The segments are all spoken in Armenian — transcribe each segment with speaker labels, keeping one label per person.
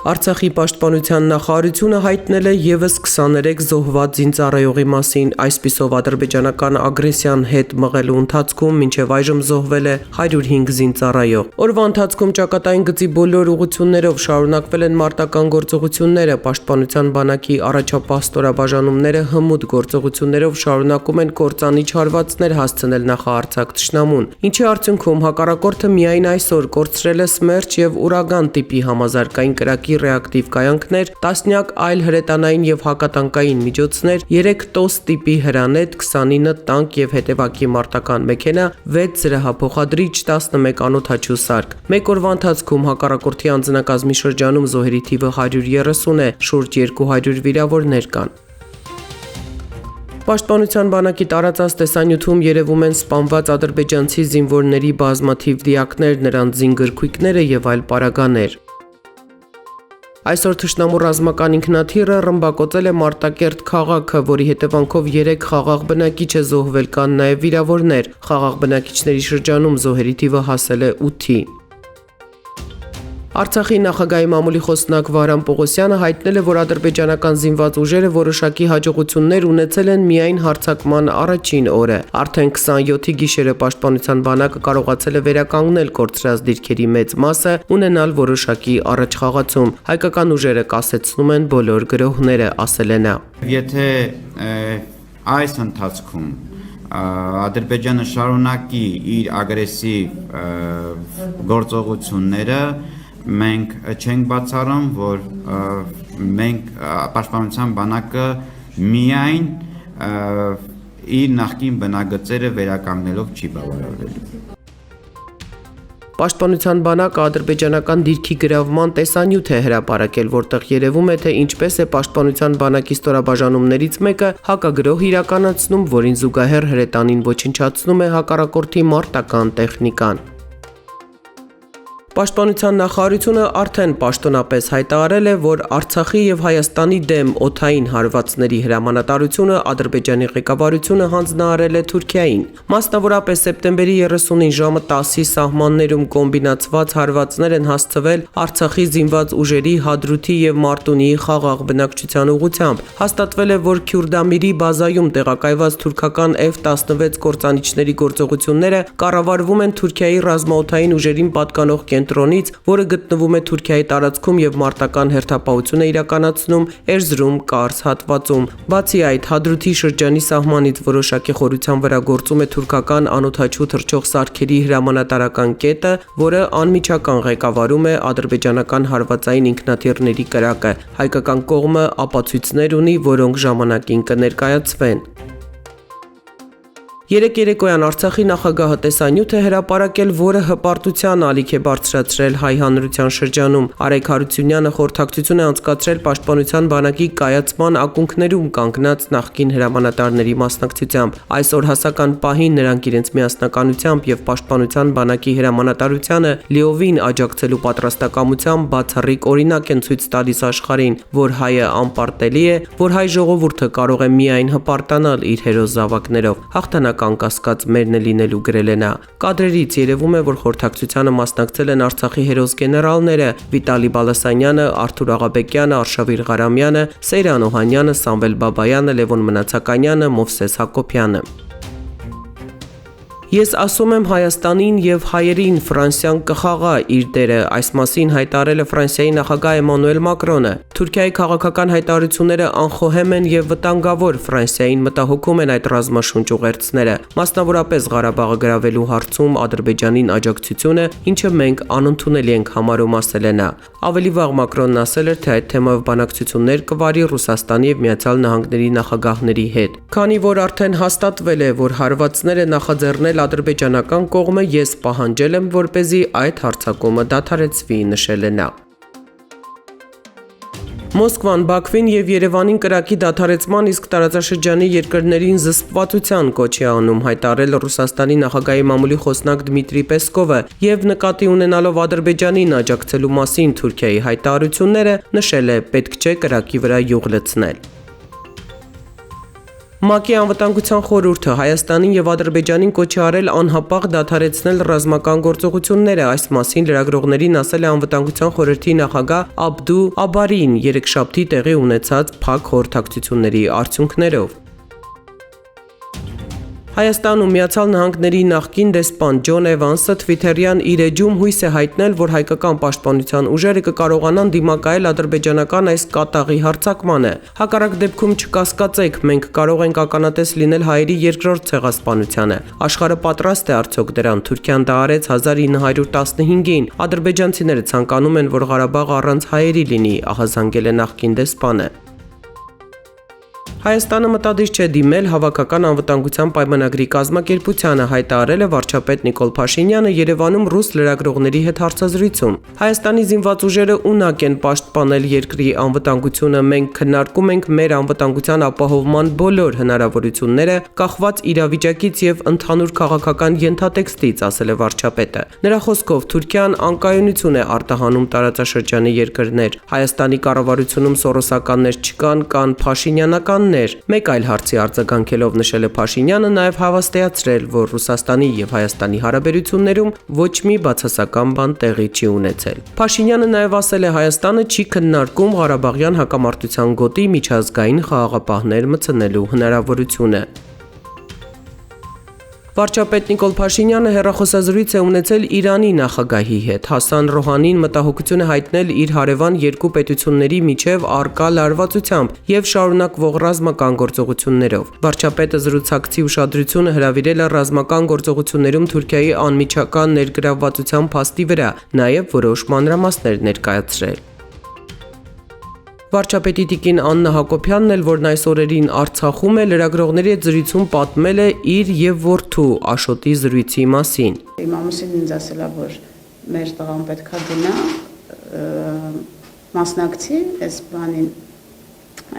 Speaker 1: Արցախի պաշտպանության նախարարությունը հայտնել է ևս 23 զոհված զինծառայողի մասին, այսպիսով ադրբեջանական ագրեսիան հետ մղելու ընթացքում մինչև այժմ զոհվել է 105 զինծառայող։ Օրվա ընթացքում ճակատային գծի բոլոր ուղղություններով շարունակվել են մարտական գործողությունները, պաշտպանության բանակի առաջապահ ստորաբաժանումները հմուտ գործողություններով շարունակում են կործանիչ հարվածներ հասցնել նախարարցակ թշնամուն, ինչի արդյունքում հակառակորդը միայն այսօր կորցրել է Սմերչ եւ Ուրագան տիպի համազարգային կրակի ռեակտիվ կայանքներ, տասնյակ այլ հրետանային եւ հակատանկային միջոցներ, 3 տոս տիպի հրանետ, 29 տանկ եւ հետևակի մարտական մեքենա, 6 զրահափոխադրիչ, 11 անօդաչու սարք։ Մեկ օրվա ընթացքում հակառակորդի անձնակազմի շրջանում զոհերի թիվը 130 է, շուրջ 200 վիրավորներ կան։ Պաշտպանության բանակի տարածած տեսանյութում երևում են սպանված ադրբեջանցի զինվորների բազմաթիվ դիակներ, նրանց զինգրքույկները եւ այլ պարագաներ։ Այսօր թշնամու ռազմական ինքնաթիռը ռմբակոծել է Մարտակերտ քաղաքը, որի հետևանքով 3 խաղաղ բնակիչ է զոհվել, կան նաև վիրավորներ։ Խաղաղ բնակիչների շրջանում զոհերի թիվը հասել է 8-ի։ Արցախի նախագահի մամուլի խոսնակ Վահրամ Պողոսյանը հայտնել է, որ ադրբեջանական զինված ուժերը որոշակի հաջողություններ ունեցել են միայն հարձակման առաջին օրը։ Արդեն 27-ի գիշերը պաշտպանության բանակը կարողացել է վերականգնել կորցրած դիրքերի մեծ մասը, ունենալ որոշակի առաջխաղացում։ Հայկական ուժերը կասեցնում են բոլոր գրոհները, ասել է նա։
Speaker 2: Եթե այս ընթացքում Ադրբեջանը շարունակի իր ագրեսիվ գործողությունները, մենք չենք բացառում, որ մենք պաշտպանության բանակը միայն իր նախկին բնագծերը վերականգնելով չի բավարարվելու։
Speaker 1: Պաշտպանության բանակը ադրբեջանական դիրքի գրավման տեսանյութ է հրապարակել, որտեղ երևում է, թե ինչպես է պաշտպանության բանակի ստորաբաժանումներից մեկը հակագրոհ իրականացնում, որին զուգահեռ հրետանին ոչնչացնում է հակառակորդի մարտական տեխնիկան։ Պաշտպանության նախարարությունը արդեն պաշտոնապես հայտարարել է, որ Արցախի եւ Հայաստանի դեմ օդային հարվածների հրամանատարությունը Ադրբեջանի ղեկավարությունը հանձնարարել է Թուրքիային։ Մասնավորապես սեպտեմբերի 30-ին ժամը 10-ի սահմաններում կոմբինացված հարվածներ են հասցվել Արցախի զինված ուժերի Հադրութի եւ Մարտունիի խաղաղ բնակչության ուղղությամբ։ Հաստատվել է, որ Քյուրդամիրի բազայում տեղակայված թուրքական F-16 կործանիչների գործողությունները կառավարվում են Թուրքիայի ռազմաօդային ուժերին պատկանող կենտրոնից, որը գտնվում է Թուրքիայի տարածքում եւ մարտական հերթապահություն է իրականացնում Էրզրում Կարս հատվածում։ Բացի այդ, Հադրութի շրջանի սահմանից որոշակի խորության վրա գործում է թուրքական անօդաչու թռչող սարքերի հրամանատարական կետը, որը անմիջական ղեկավարում է ադրբեջանական հարվածային ինքնաթիռների կրակը։ Հայկական կողմը ապացույցներ ունի, որոնք ժամանակին կներկայացվեն։ Երեկ երեկոյան Արցախի նախագահը տեսանյութ է հրապարակել, որը հպարտության ալիք է բարձրացրել հայ հանրության շրջանում։ Արեգ Հարությունյանը խորհրդակցություն է անցկացրել պաշտպանության բանակի կայացման ակունքներում կանգնած նախկին հրամանատարների մասնակցությամբ։ Այսօր հասական պահին նրանք իրենց միասնականությամբ եւ պաշտպանության բանակի հրամանատարությանը լիովին աջակցելու պատրաստակամությամբ բացառիկ օրինակ են ցույց տալիս աշխարհին, որ հայը անպարտելի է, որ հայ ժողովուրդը կարող է միայն հպարտանալ իր հերոս զավակներով։ Հաղթանակ անկասկած մերն է լինելու, գրել է նա։ Կադրերից երևում է, որ խորհրդակցությանը մասնակցել են Արցախի հերոս գեներալները Վիտալի Բալասանյանը, Արթուր Աղաբեկյանը, Արշավիր Ղարամյանը, Սեյրան Օհանյանը, Սամվել Բաբայանը, Լևոն Մնացականյանը, Մովսես Հակոբյանը։ Ես ասում եմ Հայաստանին եւ հայերին Ֆրանսիան կխաղա իր դերը, այս մասին հայտարարել է Ֆրանսիայի նախագահ Էմանուել Մակրոնը։ Թուրքիայի քաղաքական հայտարարությունները անխոհեմ են եւ վտանգավոր, Ֆրանսիային մտահոգում են այդ ռազմաշունչ ուղերձները, մասնավորապես Ղարաբաղը գրավելու հարցում Ադրբեջանին աջակցությունը, ինչը մենք անընդունելի ենք համարում, ասել է նա։ Ավելի վաղ Մակրոնն ասել էր, թե այդ թեմայով բանակցություններ կվարի Ռուսաստանի եւ Միացյալ Նահանգների նախագահների հետ։ Քանի որ արդեն հաստատվել է, որ հարվածները նախաձեռնել ադրբեջանական կողմը, ես պահանջել եմ, որպեսզի այդ հարձակումը դադարեցվի, նշել է նա։ Մոսկվան Բաքվին եւ Երևանին կրակի դադարեցման, իսկ տարածաշրջանի երկրներին զսպվածության կոչ է անում, հայտարարել Ռուսաստանի նախագահի մամուլի խոսնակ Դմիտրի Պեսկովը եւ նկատի ունենալով Ադրբեջանին աջակցելու մասին Թուրքիայի հայտարարությունները, նշել է, պետք չէ կրակի վրա յուղ լցնել։ ՄԱԿ-ի անվտանգության խորհուրդը Հայաստանին եւ Ադրբեջանին կոչ է արել անհապաղ դադարեցնել ռազմական գործողությունները։ Այս մասին լրագրողներին ասել է անվտանգության խորհրդի նախագահ Աբդու Աբարին երեքշաբթի տեղի ունեցած փակ խորհրդակցությունների արդյունքներով։ Հայաստանում Միացյալ Նահանգների նախկին դեսպան Ջոն Էվանսը Թվիթերյան իր էջում հույս է հայտնել, որ հայկական պաշտպանության ուժերը կկարողանան դիմակայել ադրբեջանական այս կատաղի հարձակմանը։ Հակառակ դեպքում չկասկածեք, մենք կարող ենք ականատես լինել հայերի երկրորդ ցեղասպանությանը։ Աշխարհը պատրաստ է արդյոք դրան։ Թուրքիան դա արեց 1915-ին։ Ադրբեջանցիները ցանկանում են, որ Ղարաբաղը առանց հայերի լինի, ահազանգել է նախկին դեսպանը։ Հայաստանը մտադիր չէ դիմել հավաքական անվտանգության պայմանագրի կազմակերպությանը, հայտարարել է վարչապետ Նիկոլ Փաշինյանը Երևանում ռուս լրագրողների հետ հարցազրույցում։ Հայաստանի զինված ուժերը ունակ են պաշտպանել երկրի անվտանգությունը, մենք քննարկում ենք մեր անվտանգության ապահովման բոլոր հնարավորությունները, կախված իրավիճակից եւ ընդհանուր քաղաքական ենթատեքստից, ասել է վարչապետը։ Նրա խոսքով Թուրքիան անկայունություն է արտահանում տարածաշրջանի երկրներ։ Հայաստանի կառավարությունում սորոսականներ չկան, կան փաշինյանական Մեկ այլ հարցի արձագանքելով նշել է Փաշինյանը նաև հավաստիացրել, որ Ռուսաստանի եւ Հայաստանի հարաբերություններում ոչ մի բացասական բան տեղի չի ունեցել։ Փաշինյանը նաև ասել է Հայաստանը չի քննարկում Ղարաբաղյան հակամարտության գոտի միջազգային խաղաղապահներ մտցնելու հնարավորությունը։ Վարչապետ Նիկոլ Փաշինյանը հեռախոսազրույց է ունեցել Իրանի նախագահի հետ։ Հասան Ռոհանին մտահոգություն է հայտնել իր հարևան երկու պետությունների միջև առկա լարվածությամբ եւ շարունակվող ռազմական գործողություններով։ Վարչապետը զրուցակցի ուշադրությունը հրավիրել է ռազմական գործողություններում Թուրքիայի անմիջական ներգրավվածության փաստի վրա, նաեւ որոշ մանրամասներ ներկայացրել։ Վարչապետի տիկին Աննա Հակոբյանն էլ, որն այս օրերին Արցախում է, լրագրողների հետ զրույցում պատմել է իր եւ որդու Աշոտի զրույցի մասին։
Speaker 3: Իմ ամուսինն ինձ ասել է, որ մեր տղան պետքա գնա մասնակցի այս բանին,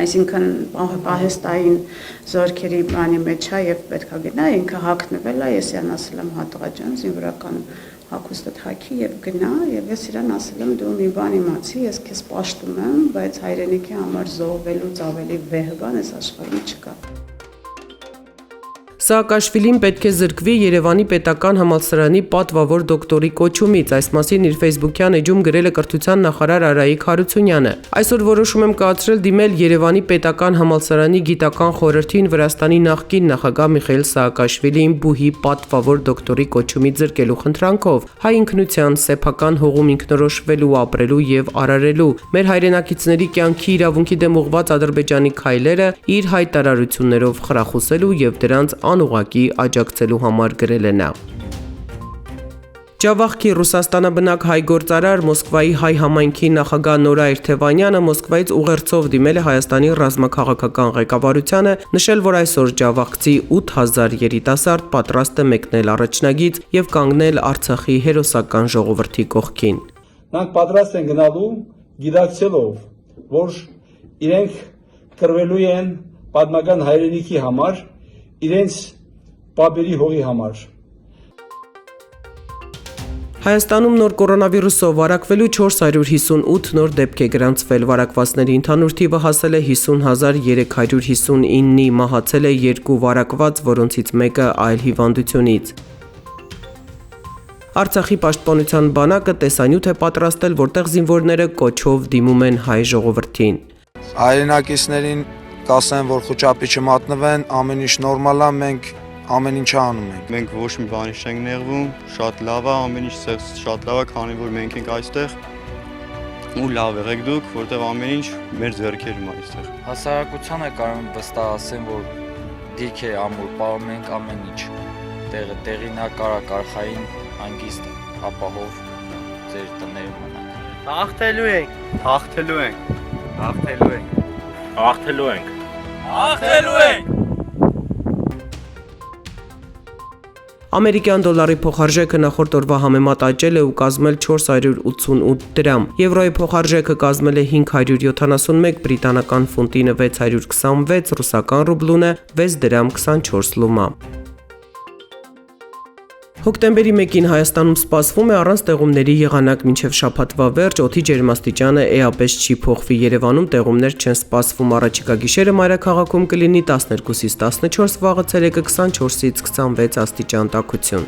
Speaker 3: այսինքն պահեստային զորքերի բանի մեջ է եւ պետքա գնա, ինքը հագնվել է, ես իրան ասել եմ հա տղա ջան, զինվորական հագուստդ հագի եւ գնա եւ ես իրան ասել եմ դու մի բան իմացի, ես քեզ պաշտում եմ, բայց հայրենիքի համար զոհվելուց ավելի վեհ բան այս աշխարհում չկա։
Speaker 1: Սաակաշվիլին պետք է զրկվի Երևանի պետական համալսարանի պատվավոր դոկտորի կոչումից, այս մասին իր ֆեյսբուքյան էջում գրել է կրթության նախարար Արայիկ Հարությունյանը։ Այսօր որոշում եմ կայացրել դիմել Երևանի պետական համալսարանի գիտական խորհրդին Վրաստանի նախկին նախագահ Միխայիլ Սաակաշվիլիին բուհի պատվավոր դոկտորի կոչումից զրկելու խնդրանքով, հայ ինքնության սեփական հողում ինքնորոշվելու, ապրելու եւ արարելու, մեր հայրենակիցների կյանքի իրավունքի դեմ ուղղված Ադրբեջանի քայլերը իր հայտարարություններով խրախուսելու եւ դրանց անուղակի աջակցելու համար գրել է նա։ Ջավախքի Ռուսաստանաբնակ հայ գործարար Մոսկվայի հայ համայնքի նախագահ Նորա Էրթևանյանը Մոսկվայից ուղերձով դիմել է Հայաստանի ռազմաքաղաքական ղեկավարությանը, նշել, որ այսօր ջավախքցի 8000 երիտասարդ պատրաստ է մեկնել առաջնագից եւ կանգնել Արցախի հերոսական ժողովրդի կողքին։
Speaker 4: Նրանք պատրաստ են գնալու գիտակցելով, որ իրենք կռվելու են պատմական հայրենիքի համար, իրենց պապերի հողի համար։
Speaker 1: Հայաստանում նոր կորոնավիրուսով վարակվելու 458 նոր դեպք է գրանցվել, վարակվածների ընդհանուր թիվը հասել է 50359-ի, մահացել է 2 վարակված, որոնցից մեկը այլ հիվանդությունից։ Արցախի պաշտպանության բանակը տեսանյութ է պատրաստել, որտեղ զինվորները կոչով դիմում են հայ ժողովրդին։
Speaker 5: Հայրենակիցներին կասեն, որ խոճապի չմատնվեն, ամեն ինչ նորմալ է, մենք ամեն ինչ անում ենք։
Speaker 6: Մենք ոչ մի բանի չենք նեղվում, շատ լավ է, ամեն ինչ շատ լավ է, քանի որ մենք ենք այստեղ ու լավ եղեք դուք, որտեղ ամեն ինչ մեր ձեռքերում է այստեղ։
Speaker 7: Հասարակությանը կարող եմ վստահ ասեմ, որ դիրք է ամուր, պահում ենք ամեն ինչ։ Տեղին կարակարխային հանգիստ ապահով ձեր տներում մնաք։
Speaker 6: Հաղթելու ենք, հաղթելու ենք, հաղթելու ենք,
Speaker 8: հաղթելու ենք,
Speaker 6: հաղթելու ենք։
Speaker 1: Ամերիկյան դոլարի փոխարժեքը նախորդ օրվա համեմատ աճել է ու կազմել 488 դրամ։ Եվրոյի փոխարժեքը կազմել է 571, բրիտանական ֆունտինը 626, ռուսական ռուբլունը 6 դրամ 24 լումա։ Հոկտեմբերի 1-ին Հայաստանում սպասվում է առանց տեղումների եղանակ մինչև շաբաթվա վերջ օդի ջերմաստիճանը էապես չի փոխվի։ Երևանում տեղումներ չեն սպասվում։ Առաջիկա գիշերը մայրաքաղաքում կլինի 12-ից 14, վաղը ցերեկը 24-ից 26 աստիճան տաքություն։